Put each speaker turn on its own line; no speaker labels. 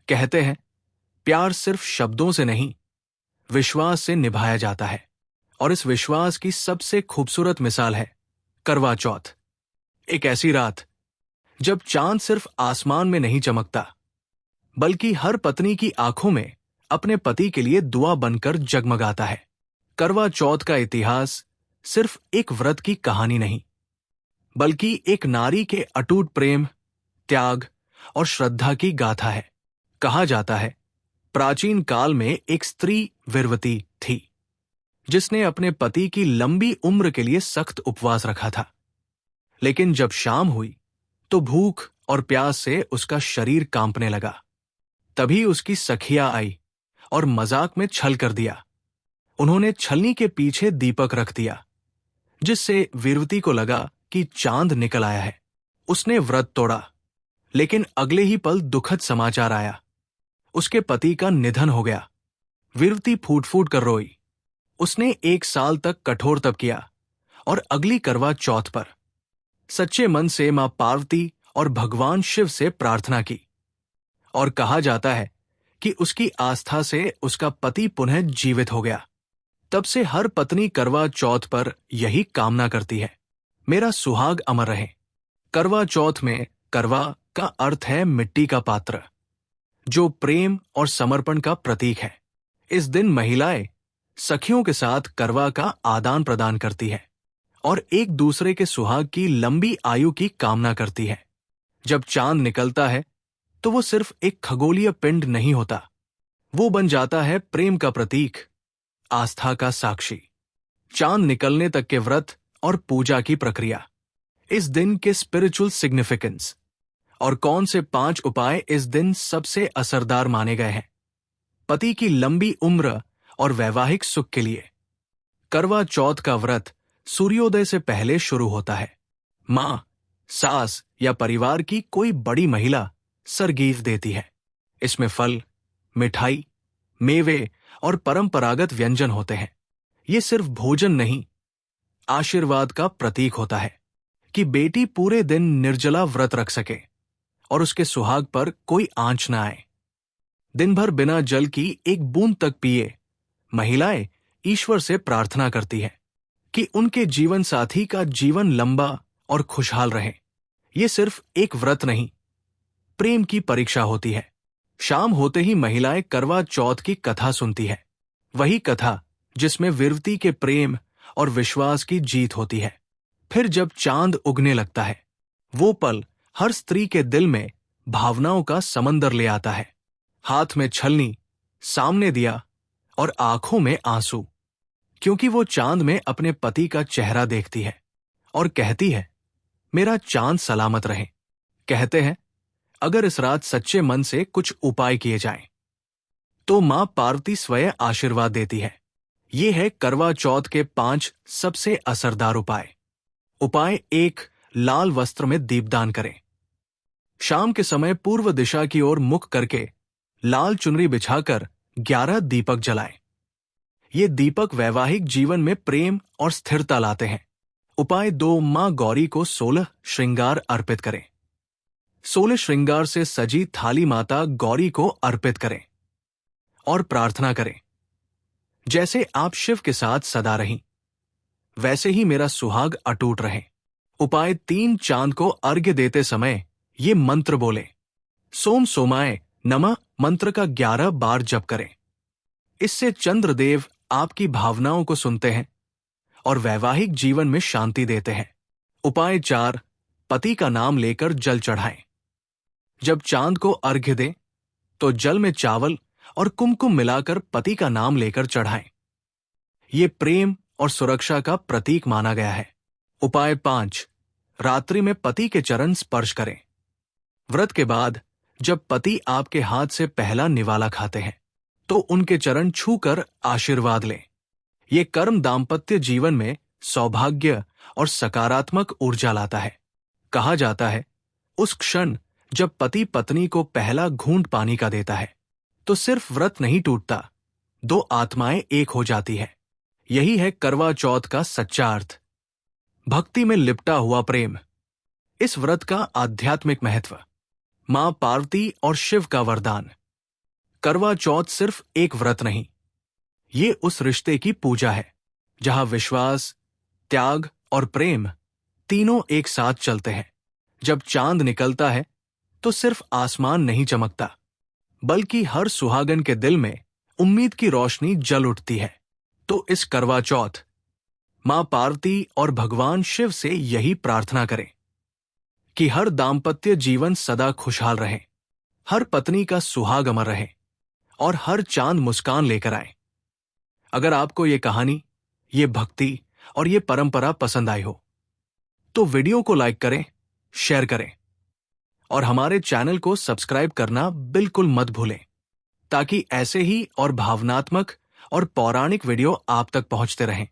कहते हैं, प्यार सिर्फ शब्दों से नहीं, विश्वास से निभाया जाता है। और इस विश्वास की सबसे खूबसूरत मिसाल है करवा चौथ। एक ऐसी रात जब चांद सिर्फ आसमान में नहीं चमकता, बल्कि हर पत्नी की आंखों में अपने पति के लिए दुआ बनकर जगमगाता है। करवा चौथ का इतिहास सिर्फ एक व्रत की कहानी नहीं, बल्कि एक नारी के अटूट प्रेम, त्याग और श्रद्धा की गाथा है। कहा जाता है, प्राचीन काल में एक स्त्री वीरवती थी, जिसने अपने पति की लंबी उम्र के लिए सख्त उपवास रखा था। लेकिन जब शाम हुई तो भूख और प्यास से उसका शरीर कांपने लगा। तभी उसकी सखिया आई और मजाक में छल कर दिया। उन्होंने छलनी के पीछे दीपक रख दिया, जिससे वीरवती को लगा कि चांद निकल आया है। उसने व्रत तोड़ा, लेकिन अगले ही पल दुखद समाचार आया। उसके पति का निधन हो गया। वीरवती फूट फूट कर रोई। उसने 1 साल तक कठोर तप किया और अगली करवा चौथ पर सच्चे मन से मां पार्वती और भगवान शिव से प्रार्थना की। और कहा जाता है कि उसकी आस्था से उसका पति पुनः जीवित हो गया। तब से हर पत्नी करवा चौथ पर यही कामना करती है, मेरा सुहाग अमर रहे। करवा चौथ में करवा का अर्थ है मिट्टी का पात्र, जो प्रेम और समर्पण का प्रतीक है। इस दिन महिलाएं सखियों के साथ करवा का आदान प्रदान करती है और एक दूसरे के सुहाग की लंबी आयु की कामना करती है। जब चांद निकलता है तो वो सिर्फ एक खगोलीय पिंड नहीं होता, वो बन जाता है प्रेम का प्रतीक, आस्था का साक्षी। चांद निकलने तक के व्रत और पूजा की प्रक्रिया, इस दिन के स्पिरिचुअल सिग्निफिकेंस और कौन से 5 उपाय इस दिन सबसे असरदार माने गए हैं पति की लंबी उम्र और वैवाहिक सुख के लिए। करवा चौथ का व्रत सूर्योदय से पहले शुरू होता है। मां, सास या परिवार की कोई बड़ी महिला सरगीफ देती है। इसमें फल, मिठाई, मेवे और परंपरागत व्यंजन होते हैं। ये सिर्फ भोजन नहीं, आशीर्वाद का प्रतीक होता है कि बेटी पूरे दिन निर्जला व्रत रख सके और उसके सुहाग पर कोई आंच न आए। दिन भर बिना जल की एक बूंद तक पिए महिलाएं ईश्वर से प्रार्थना करती हैं कि उनके जीवन साथी का जीवन लंबा और खुशहाल रहे। ये सिर्फ एक व्रत नहीं, प्रेम की परीक्षा होती है। शाम होते ही महिलाएं करवा चौथ की कथा सुनती है, वही कथा जिसमें वीरवती के प्रेम और विश्वास की जीत होती है। फिर जब चांद उगने लगता है, वो पल हर स्त्री के दिल में भावनाओं का समंदर ले आता है। हाथ में छलनी, सामने दिया और आंखों में आंसू, क्योंकि वो चांद में अपने पति का चेहरा देखती है और कहती है, मेरा चांद सलामत रहे। कहते हैं, अगर इस रात सच्चे मन से कुछ उपाय किए जाएं, तो मां पार्वती स्वयं आशीर्वाद देती है। ये है करवा चौथ के 5 सबसे असरदार उपाय। उपाय 1, लाल वस्त्र में दीपदान करें। शाम के समय पूर्व दिशा की ओर मुख करके लाल चुनरी बिछाकर 11 दीपक जलाएं। ये दीपक वैवाहिक जीवन में प्रेम और स्थिरता लाते हैं। उपाय 2, मां गौरी को 16 श्रृंगार अर्पित करें। 16 श्रृंगार से सजी थाली माता गौरी को अर्पित करें और प्रार्थना करें, जैसे आप शिव के साथ सदा रहीं, वैसे ही मेरा सुहाग अटूट रहे। उपाय 3, चांद को अर्घ्य देते समय ये मंत्र बोले। सोम सोमाय नमः मंत्र का 11 बार जप करें। इससे चंद्रदेव आपकी भावनाओं को सुनते हैं और वैवाहिक जीवन में शांति देते हैं। उपाय 4, पति का नाम लेकर जल चढ़ाएं। जब चांद को अर्घ्य दें तो जल में चावल और कुमकुम मिलाकर पति का नाम लेकर चढ़ाएं। ये प्रेम और सुरक्षा का प्रतीक माना गया है। उपाय 5, रात्रि में पति के चरण स्पर्श करें। व्रत के बाद जब पति आपके हाथ से पहला निवाला खाते हैं, तो उनके चरण छूकर आशीर्वाद लें। ये कर्म दाम्पत्य जीवन में सौभाग्य और सकारात्मक ऊर्जा लाता है। कहा जाता है, उस क्षण जब पति पत्नी को पहला घूंट पानी का देता है, तो सिर्फ व्रत नहीं टूटता, 2 आत्माएं एक हो जाती है। यही है करवा चौथ का सच्चा अर्थ, भक्ति में लिपटा हुआ प्रेम। इस व्रत का आध्यात्मिक महत्व, मां पार्वती और शिव का वरदान, करवा चौथ सिर्फ एक व्रत नहीं, ये उस रिश्ते की पूजा है जहां विश्वास, त्याग और प्रेम तीनों एक साथ चलते हैं। जब चांद निकलता है तो सिर्फ आसमान नहीं चमकता, बल्कि हर सुहागन के दिल में उम्मीद की रोशनी जल उठती है। तो इस करवा चौथ मां पार्वती और भगवान शिव से यही प्रार्थना करें कि हर दाम्पत्य जीवन सदा खुशहाल रहे, हर पत्नी का सुहाग अमर रहे और हर चांद मुस्कान लेकर आए। अगर आपको ये कहानी, ये भक्ति और ये परंपरा पसंद आई हो तो वीडियो को लाइक करें, शेयर करें और हमारे चैनल को सब्सक्राइब करना बिल्कुल मत भूलें, ताकि ऐसे ही और भावनात्मक और पौराणिक वीडियो आप तक पहुंचते रहें।